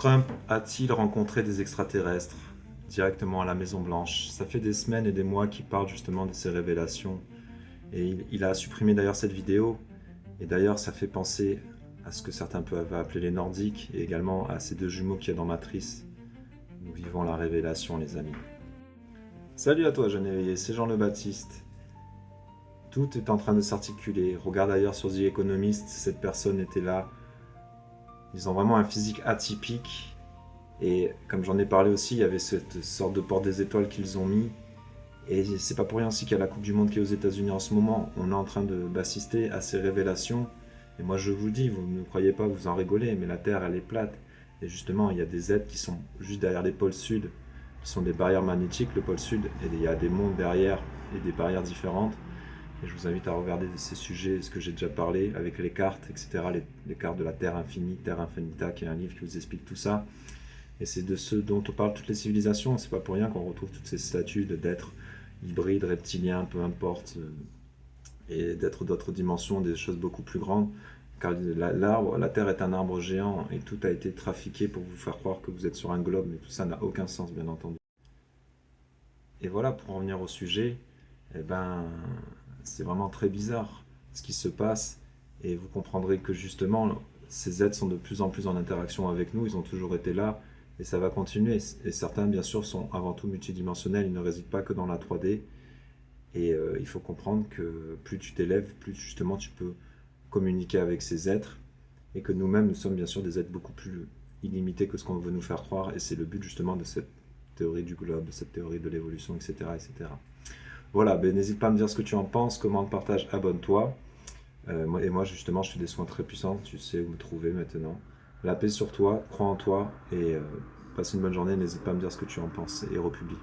Trump a-t-il rencontré des extraterrestres directement à la Maison Blanche? Ça fait des semaines et des mois qu'il parle justement de ces révélations. Et il a supprimé d'ailleurs cette vidéo. Et d'ailleurs, ça fait penser à ce que certains peuvent appeler les Nordiques et également à ces deux jumeaux qu'il y a dans Matrice. Nous vivons la révélation, les amis. Salut à toi, jeune éveillé, c'est Jean le Baptiste. Tout est en train de s'articuler. Regarde d'ailleurs sur The Economist, cette personne était là. Ils ont vraiment un physique atypique. Et comme j'en ai parlé aussi, il y avait cette sorte de porte des étoiles qu'ils ont mis. Et c'est pas pour rien aussi qu'il y a la Coupe du Monde qui est aux États-Unis en ce moment. On est en train d'assister à ces révélations. Et moi je vous le dis, vous ne croyez pas, vous en rigolez, mais la Terre elle est plate. Et justement, il y a des êtres qui sont juste derrière les pôles sud, qui sont des barrières magnétiques, le pôle sud, et il y a des mondes derrière et des barrières différentes. Et je vous invite à regarder ces sujets, ce que j'ai déjà parlé, avec les cartes, etc. Les cartes de la Terre infinie, Terre Infinita, qui est un livre qui vous explique tout ça. Et c'est de ce dont on parle toutes les civilisations. C'est pas pour rien qu'on retrouve toutes ces statues d'êtres hybrides, reptiliens, peu importe, et d'êtres d'autres dimensions, des choses beaucoup plus grandes. Car la Terre est un arbre géant et tout a été trafiqué pour vous faire croire que vous êtes sur un globe, mais tout ça n'a aucun sens, bien entendu. Et voilà, pour en venir au sujet, eh ben, c'est vraiment très bizarre ce qui se passe. Et vous comprendrez que justement, ces êtres sont de plus en plus en interaction avec nous. Ils ont toujours été là et ça va continuer. Et certains, bien sûr, sont avant tout multidimensionnels. Ils ne résident pas que dans la 3D. Et il faut comprendre que plus tu t'élèves, plus justement tu peux communiquer avec ces êtres. Et que nous-mêmes, nous sommes bien sûr des êtres beaucoup plus illimités que ce qu'on veut nous faire croire. Et c'est le but justement de cette théorie du globe, de cette théorie de l'évolution, etc., etc. Voilà, ben, n'hésite pas à me dire ce que tu en penses, commente, partage, abonne-toi. Et moi, justement, je fais des soins très puissants, tu sais où me trouver maintenant. La paix sur toi, crois en toi et passe une bonne journée. N'hésite pas à me dire ce que tu en penses et republie.